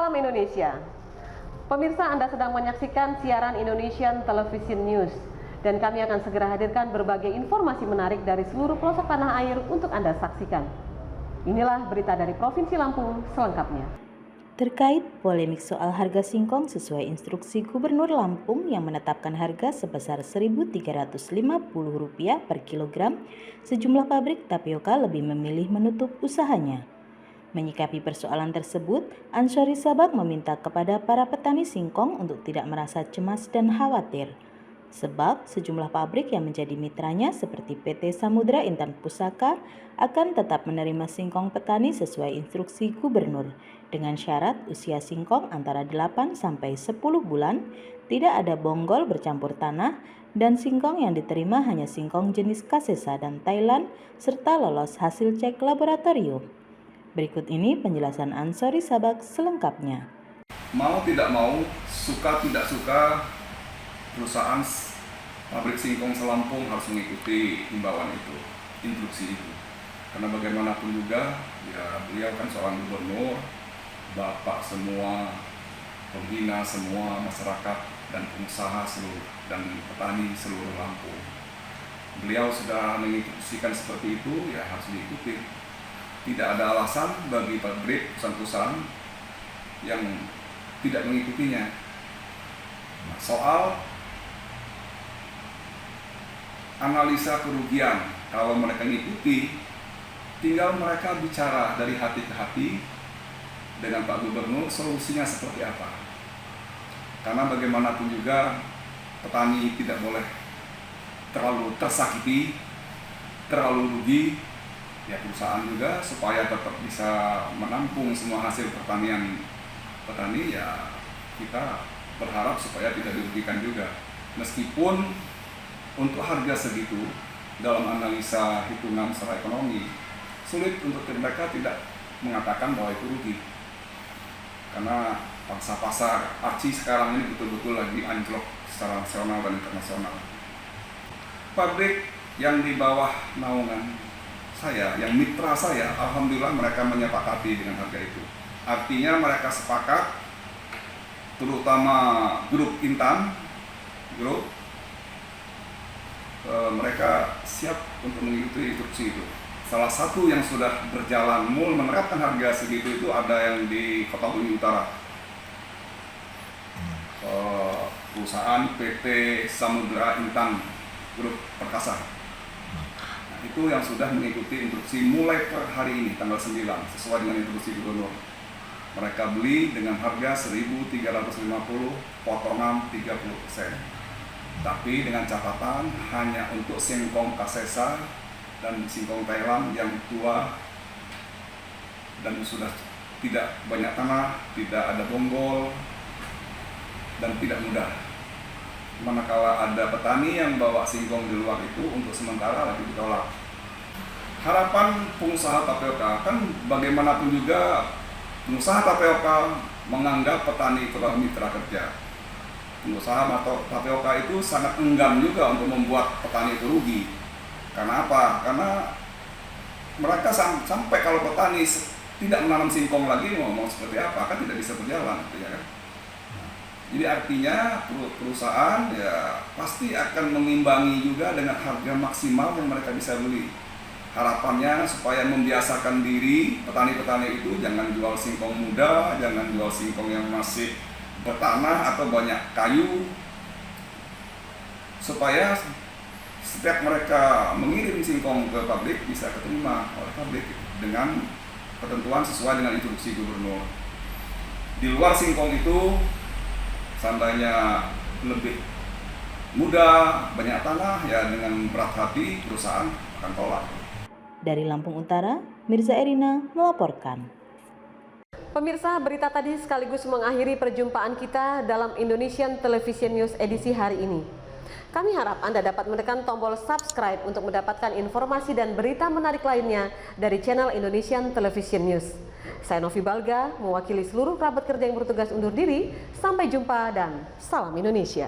Salam Indonesia. Pemirsa, Anda sedang menyaksikan siaran Indonesian Television News dan kami akan segera hadirkan berbagai informasi menarik dari seluruh pelosok tanah air untuk Anda saksikan. Inilah berita dari Provinsi Lampung selengkapnya. Terkait polemik soal harga singkong sesuai instruksi Gubernur Lampung yang menetapkan harga sebesar Rp1.350 per kilogram, sejumlah pabrik tapioka lebih memilih menutup usahanya. Menyikapi persoalan tersebut, Ansori Sabak meminta kepada para petani singkong untuk tidak merasa cemas dan khawatir. Sebab sejumlah pabrik yang menjadi mitranya seperti PT Samudra Intan Pusaka akan tetap menerima singkong petani sesuai instruksi Gubernur dengan syarat usia singkong antara 8 sampai 10 bulan, tidak ada bonggol bercampur tanah, dan singkong yang diterima hanya singkong jenis Kasesa dan Thailand serta lolos hasil cek laboratorium. Berikut ini penjelasan Ansori Sabak selengkapnya. Mau tidak mau, suka tidak suka, perusahaan pabrik singkong selampung harus mengikuti himbauan itu, instruksi itu. Karena bagaimanapun juga, ya beliau kan seorang gubernur, bapak semua, pembina semua masyarakat dan pengusaha seluruh dan petani seluruh Lampung. Beliau sudah menginstruksikan seperti itu, ya harus diikuti. Tidak ada alasan bagi pabrik perusahaan-perusahaan yang tidak mengikutinya. Nah, soal analisa kerugian, kalau mereka mengikuti, tinggal mereka bicara dari hati ke hati dengan Pak Gubernur solusinya seperti apa. Karena bagaimanapun juga petani tidak boleh terlalu tersakiti, terlalu rugi. Ya perusahaan juga supaya tetap bisa menampung semua hasil pertanian petani, ya kita berharap supaya tidak dirugikan juga. Meskipun untuk harga segitu dalam analisa hitungan secara ekonomi sulit untuk mereka tidak mengatakan bahwa itu rugi. Karena pangsa pasar arci sekarang ini betul-betul lagi anjlok secara nasional dan internasional. Pabrik yang di bawah naungan saya, yang mitra saya, alhamdulillah mereka menyepakati dengan harga itu. Artinya mereka sepakat, terutama grup Intan, mereka siap untuk mengikuti instruksi itu. Salah satu yang sudah berjalan menerapkan harga segitu itu ada yang di Kota Bumi Utara, perusahaan PT Samudra Intan Grup Perkasa. Itu yang sudah mengikuti instruksi mulai per hari ini tanggal 9 sesuai dengan instruksi Gubernur. Mereka beli dengan harga Rp1.350 potongan 30%. Tapi dengan catatan hanya untuk singkong Kasesa dan singkong Thailand yang tua dan sudah tidak banyak tanah, tidak ada bonggol dan tidak mudah. Manakala ada petani yang bawa singkong di luar itu untuk sementara lagi ditolak. Harapan pengusaha tapioka kan bagaimanapun juga pengusaha tapioka menganggap petani itu adalah mitra kerja. Pengusaha tapioka itu sangat enggan juga untuk membuat petani itu rugi. Karena apa? Karena mereka sampai kalau petani tidak menanam singkong lagi mau seperti apa kan tidak bisa berjalan, ya kan? Jadi artinya perusahaan ya pasti akan mengimbangi juga dengan harga maksimal yang mereka bisa beli. Harapannya supaya membiasakan diri petani-petani itu jangan jual singkong muda, jangan jual singkong yang masih bertanah atau banyak kayu. Supaya setiap mereka mengirim singkong ke pabrik bisa keterima oleh pabrik dengan ketentuan sesuai dengan instruksi Gubernur. Di luar singkong itu seandainya lebih mudah, banyak tanah, ya dengan berat hati perusahaan akan tolak. Dari Lampung Utara, Mirza Erina melaporkan. Pemirsa, berita tadi sekaligus mengakhiri perjumpaan kita dalam Indonesian Television News edisi hari ini. Kami harap Anda dapat menekan tombol subscribe untuk mendapatkan informasi dan berita menarik lainnya dari channel Indonesian Television News. Saya Novi Balga, mewakili seluruh kerabat kerja yang bertugas undur diri. Sampai jumpa dan salam Indonesia.